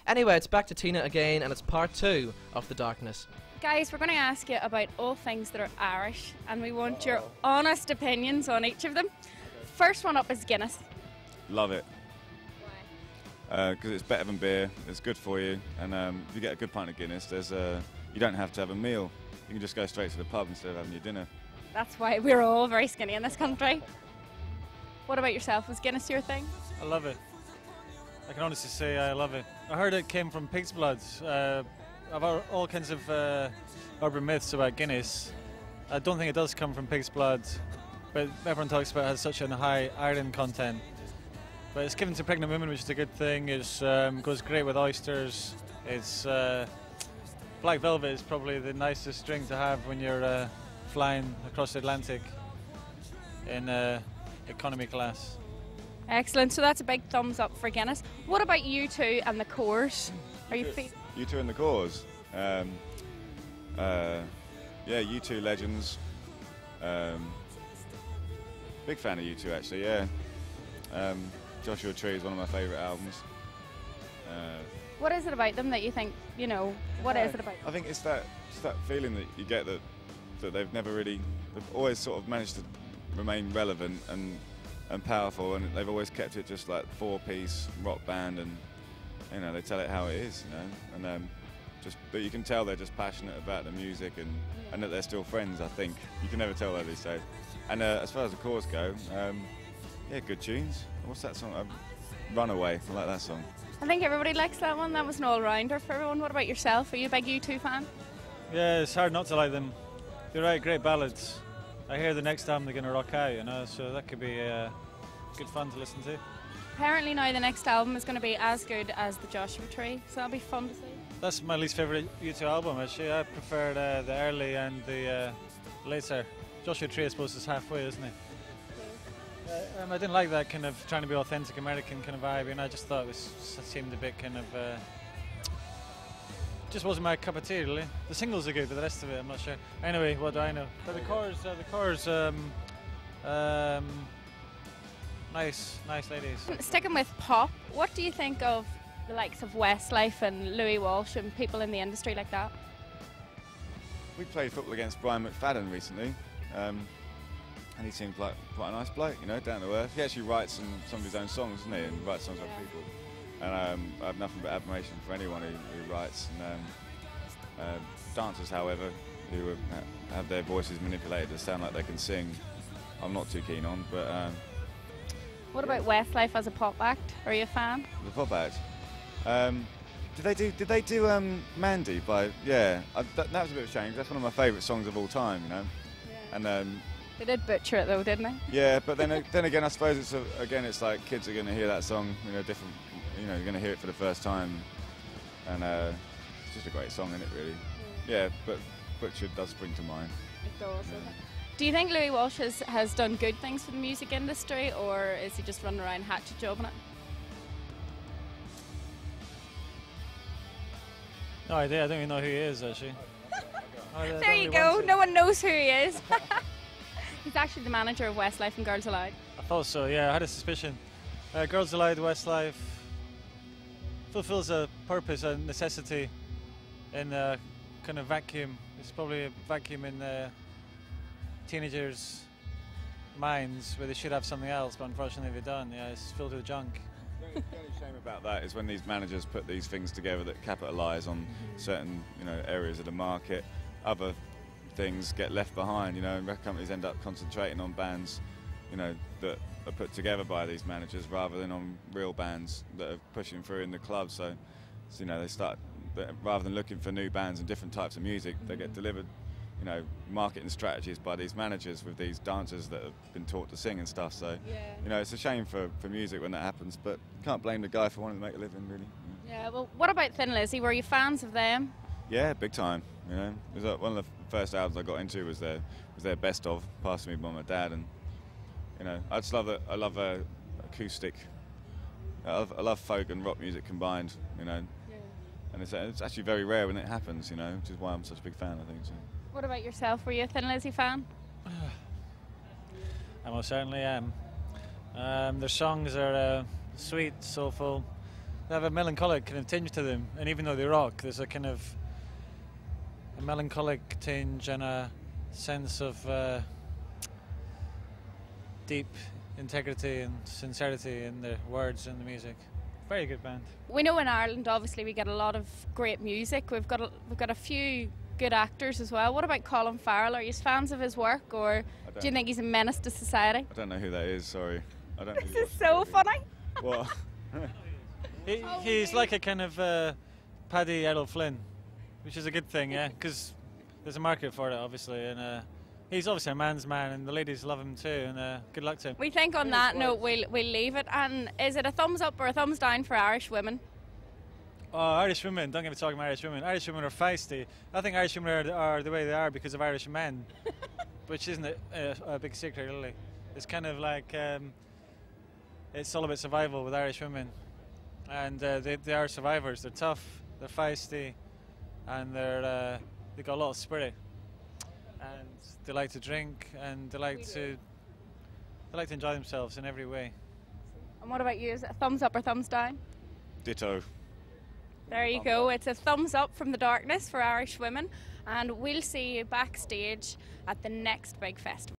Anyway, it's back to Tina again, and it's part 2 of The Darkness. Guys, we're going to ask you about all things that are Irish, and we want your honest opinions on each of them. First one up is Guinness. Love it. Why? Because it's better than beer, it's good for you, and if you get a good pint of Guinness, you don't have to have a meal. You can just go straight to the pub instead of having your dinner. That's why we're all very skinny in this country. What about yourself? Was Guinness your thing? I love it. I can honestly say I love it. I heard it came from pig's blood. I've heard all kinds of urban myths about Guinness. I don't think it does come from pig's blood, but everyone talks about it has such a high iron content. But it's given to pregnant women, which is a good thing. It goes great with oysters. It's black velvet is probably the nicest drink to have when you're flying across the Atlantic in economy class. Excellent. So that's a big thumbs up for Guinness. What about U2 and the Coors? Are you U2 and the Cause. Yeah, U2 legends. Big fan of U2 actually. Yeah. Joshua Tree is one of my favourite albums. What is it about them that you think, what is it about them? I think it's that feeling that you get that they've always sort of managed to remain relevant and powerful, and they've always kept it just like 4-piece rock band, and they tell it how it is, and but you can tell they're just passionate about the music and that they're still friends. I think you can never tell that these days. And as far as the Cause go, yeah, good tunes. What's that song? Runaway. I like that song. I think everybody likes that one. That was an all-rounder for everyone. What about yourself? Are you a big U2 fan? Yeah, it's hard not to like them. They write great ballads. I hear the next album they're going to rock out, so that could be good fun to listen to. Apparently now the next album is going to be as good as the Joshua Tree, so that'll be fun to see. That's my least favourite U2 album, actually. I prefer the early and the later. Joshua Tree, I suppose, is halfway, isn't it? I didn't like that kind of trying to be authentic American kind of vibe, and I just thought it seemed a bit kind of just wasn't my cup of tea, really. The singles are good, but the rest of it I'm not sure. Anyway, what do I know? But the chorus, nice ladies. Sticking with pop, what do you think of the likes of Westlife and Louis Walsh and people in the industry like that? We played football against Brian McFadden recently. And he seemed like quite a nice bloke, down to earth. He actually writes some of his own songs, doesn't he? And writes songs about people. And I have nothing but admiration for anyone who writes. And dancers, however, who have their voices manipulated to sound like they can sing, I'm not too keen on. But what about Westlife as a pop act? Are you a fan? The pop act. Did they do Mandy by? Yeah, that was a bit of a shame. That's one of my favourite songs of all time, Yeah. And they did butcher it though, didn't they? Yeah, but then again, I suppose it's like kids are going to hear that song, different. You're going to hear it for the first time, and it's just a great song, isn't it? Really. Yeah, but butcher does spring to mind. It does. Yeah. Do you think Louis Walsh has done good things for the music industry, or is he just running around hatchet jobbing it? No idea. I don't even know who he is actually. There you go. No one knows who he is. He's actually the manager of Westlife and Girls Aloud. I thought so, yeah, I had a suspicion. Girls Aloud, Westlife fulfills a purpose, a necessity in a kind of vacuum. It's probably a vacuum in teenagers' minds where they should have something else, but unfortunately they don't. Yeah, it's filled with junk. The only shame about that is when these managers put these things together that capitalise on certain areas of the market, other things get left behind, and record companies end up concentrating on bands, that are put together by these managers rather than on real bands that are pushing through in the club. So they start, rather than looking for new bands and different types of music, they get delivered, marketing strategies by these managers with these dancers that have been taught to sing and stuff. So, it's a shame for music when that happens, but can't blame the guy for wanting to make a living, really. Yeah, well, what about Thin Lizzy? Were you fans of them? Yeah, big time. It was one of the first albums I got into was their best of, passed to me by my dad, and I just love it. I love acoustic. I love folk and rock music combined. Yeah. And it's actually very rare when it happens. Which is why I'm such a big fan. I think. So. What about yourself? Were you a Thin Lizzy fan? I most certainly am. Their songs are sweet, soulful. they have a melancholic kind of tinge to them, and even though they rock, there's a kind of a melancholic tinge and a sense of deep integrity and sincerity in the words and the music. Very good band. We know in Ireland, obviously, we get a lot of great music. We've got a few good actors as well. What about Colin Farrell? Are you fans of his work, or do you think he's a menace to society? I don't know who that is. Sorry, I don't. This really is watch so TV. funny. What? He's like a kind of Paddy Errol Flynn, which is a good thing, yeah, because there's a market for it, obviously, and he's obviously a man's man, and the ladies love him too, and good luck to him. We think on that note we'll leave it. And is it a thumbs up or a thumbs down for Irish women? Oh, Irish women, don't get me talking about Irish women. Irish women are feisty. I think Irish women are the way they are because of Irish men, which isn't a big secret, really. It's kind of like, it's all about survival with Irish women. And they are survivors. They're tough, they're feisty, and they've got a lot of spirit. And they like to drink, and they like to enjoy themselves in every way. And what about you? Is it a thumbs up or thumbs down? Ditto. There you go. It's a thumbs up from the darkness for Irish women, and we'll see you backstage at the next big festival.